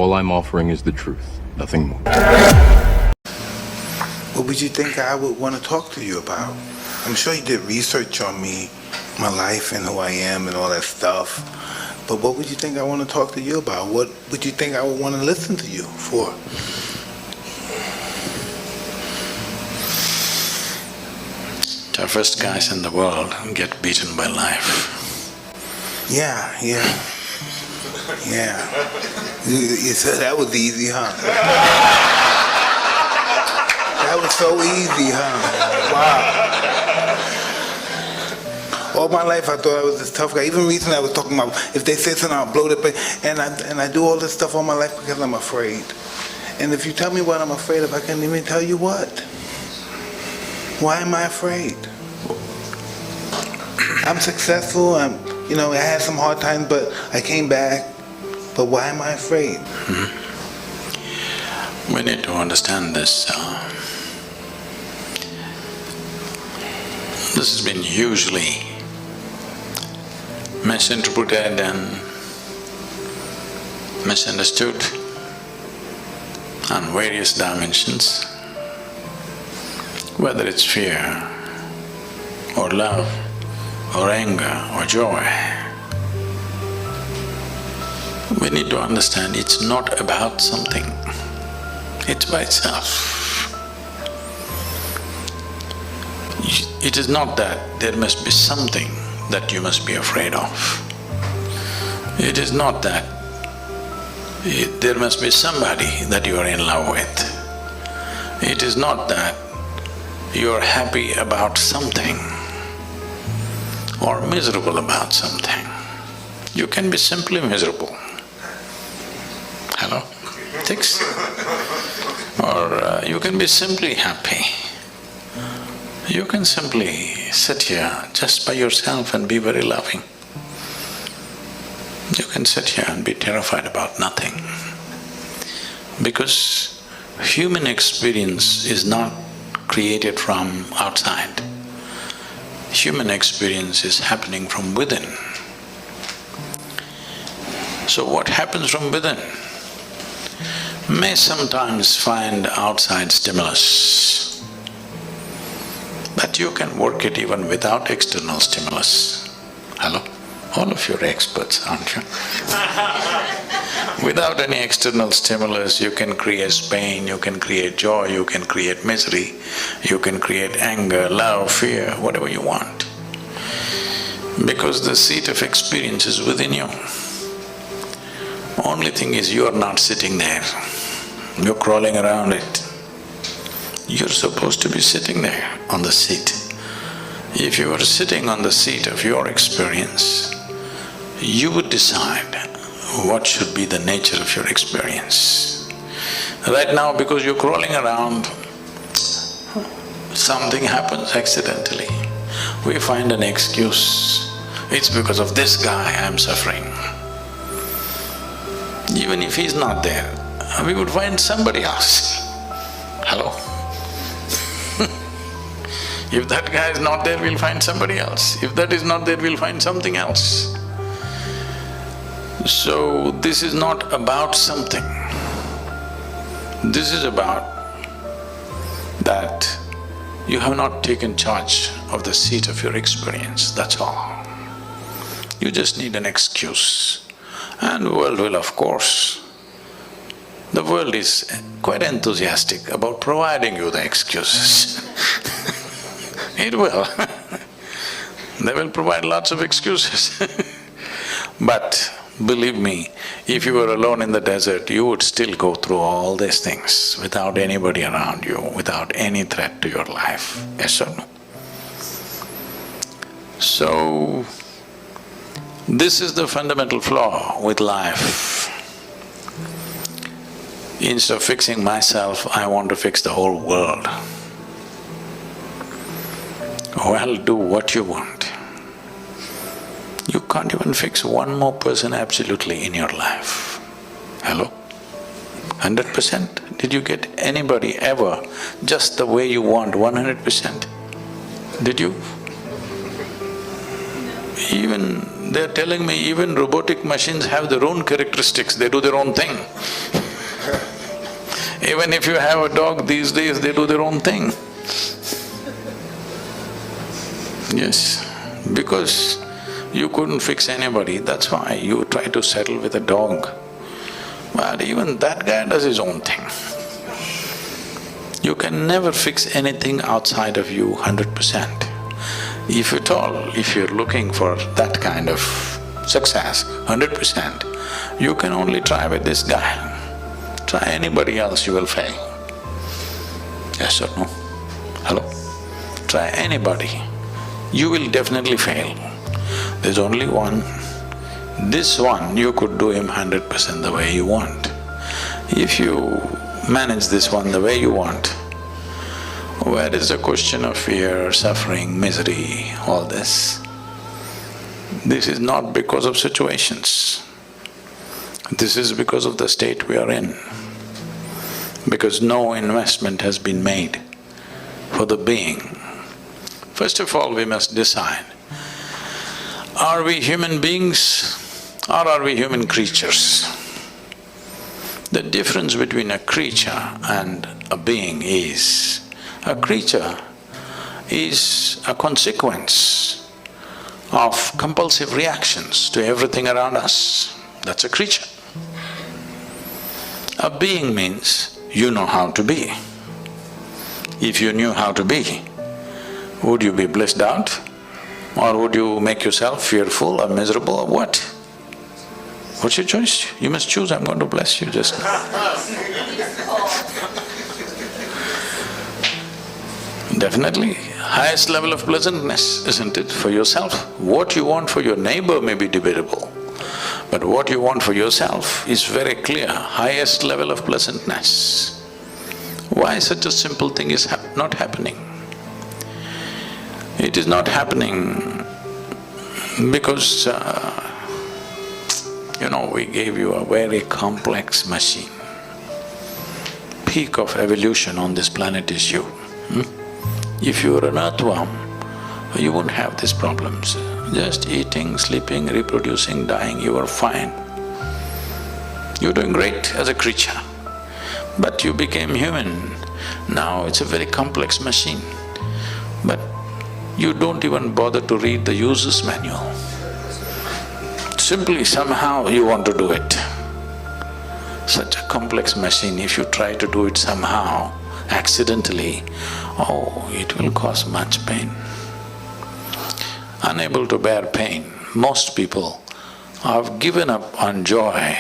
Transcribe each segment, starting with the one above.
All I'm offering is the truth, nothing more. What would you think I would want to talk to you about? I'm sure you did research on me, my life and who I am and all that stuff. But what would you think I want to talk to you about? What would you think I would want to listen to you for? Toughest guys in the world get beaten by life. Yeah. You said that was easy, huh? That was so easy, huh? Wow. All my life I thought I was this tough guy. Even recently I was talking about if they say something I'll blow it. And I do all this stuff all my life because I'm afraid. And if you tell me what I'm afraid of, I can't even tell you what. Why am I afraid? I'm successful. I had some hard times, but I came back. But why am I afraid? We need to understand this. This has been hugely misinterpreted and misunderstood on various dimensions, whether it's fear or love or anger or joy. We need to understand it's not about something, it's by itself. It is not that there must be something that you must be afraid of. It is not that there must be somebody that you are in love with. It is not that you are happy about something or miserable about something. You can be simply miserable. Hello? Thanks? Or you can be simply happy. You can simply sit here just by yourself and be very loving. You can sit here and be terrified about nothing. Because human experience is not created from outside. Human experience is happening from within. So what happens from within may sometimes find outside stimulus, but you can work it even without external stimulus. Hello? All of you are experts, aren't you? Without any external stimulus, you can create pain, you can create joy, you can create misery, you can create anger, love, fear, whatever you want. Because the seat of experience is within you. Only thing is you are not sitting there, you're crawling around it. You're supposed to be sitting there on the seat. If you were sitting on the seat of your experience, you would decide what should be the nature of your experience. Right now, because you're crawling around, something happens accidentally. We find an excuse. It's because of this guy I'm suffering. Even if he's not there, we would find somebody else. Hello? If that guy is not there, we'll find somebody else. If that is not there, we'll find something else. So, this is not about something. This is about that you have not taken charge of the seat of your experience, that's all. You just need an excuse. And the world will, of course, the world is quite enthusiastic about providing you the excuses. It will. They will provide lots of excuses. But believe me, if you were alone in the desert, you would still go through all these things without anybody around you, without any threat to your life. Yes or no? So, this is the fundamental flaw with life. Instead of fixing myself, I want to fix the whole world. Well, do what you want. You can't even fix one more person absolutely in your life. Hello? 100%? Did you get anybody ever just the way you want, 100%? Did you? Even They're telling me even robotic machines have their own characteristics, they do their own thing. Even if you have a dog these days, they do their own thing. Yes, because you couldn't fix anybody, that's why you try to settle with a dog. But even that guy does his own thing. You can never fix anything outside of you 100%. If at all, if you're looking for that kind of success, 100%, you can only try with this guy. Try anybody else, you will fail. Yes or no? Hello? Try anybody, you will definitely fail. There's only one. This one, you could do him 100% the way you want. If you manage this one the way you want, where is the question of fear, suffering, misery, all this? This is not because of situations. This is because of the state we are in. Because no investment has been made for the being. First of all, we must decide, are we human beings or are we human creatures? The difference between a creature and a being is, a creature is a consequence of compulsive reactions to everything around us. That's a creature. A being means you know how to be. If you knew how to be, would you be blissed out? Or would you make yourself fearful or miserable or what? What's your choice? You must choose, I'm going to bless you just now. Definitely, highest level of pleasantness, isn't it, for yourself? What you want for your neighbor may be debatable, but what you want for yourself is very clear, highest level of pleasantness. Why such a simple thing is not happening? It is not happening because, we gave you a very complex machine. Peak of evolution on this planet is you. If you were an earthworm, you wouldn't have these problems. Just eating, sleeping, reproducing, dying, you are fine. You're doing great as a creature. But you became human, now it's a very complex machine. But you don't even bother to read the user's manual. Simply somehow you want to do it. Such a complex machine, if you try to do it somehow, accidentally, oh, it will cause much pain. Unable to bear pain, most people have given up on joy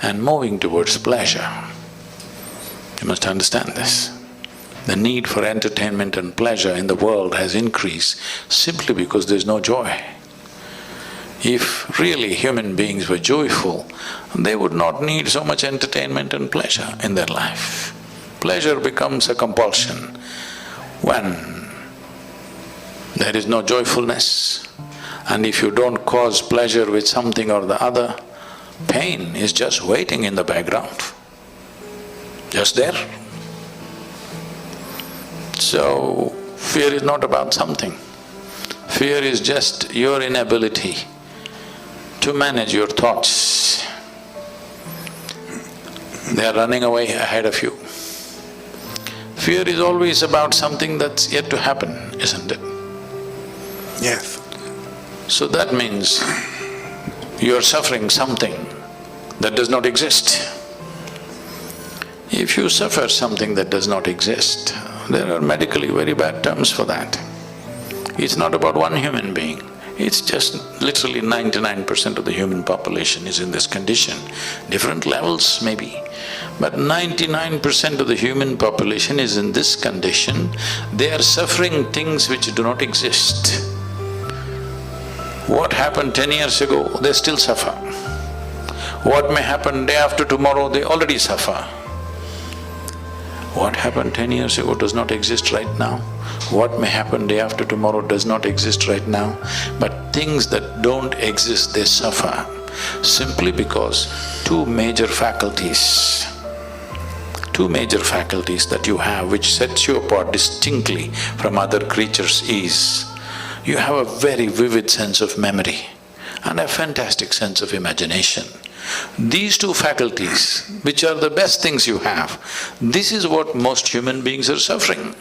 and moving towards pleasure. You must understand this. The need for entertainment and pleasure in the world has increased simply because there's no joy. If really human beings were joyful, they would not need so much entertainment and pleasure in their life. Pleasure becomes a compulsion when there is no joyfulness. And if you don't cause pleasure with something or the other, pain is just waiting in the background, just there. So, fear is not about something. Fear is just your inability to manage your thoughts. They are running away ahead of you. Fear is always about something that's yet to happen, isn't it? Yes. So that means you're suffering something that does not exist. If you suffer something that does not exist, there are medically very bad terms for that. It's not about one human being, it's just literally 99% of the human population is in this condition. Different levels maybe, but 99% of the human population is in this condition. They are suffering things which do not exist. What happened 10 years ago, they still suffer. What may happen day after tomorrow, they already suffer. What happened 10 years ago does not exist right now. What may happen day after tomorrow does not exist right now. But things that don't exist, they suffer simply because two major faculties that you have which sets you apart distinctly from other creatures is, you have a very vivid sense of memory and a fantastic sense of imagination. These two faculties, which are the best things you have, this is what most human beings are suffering.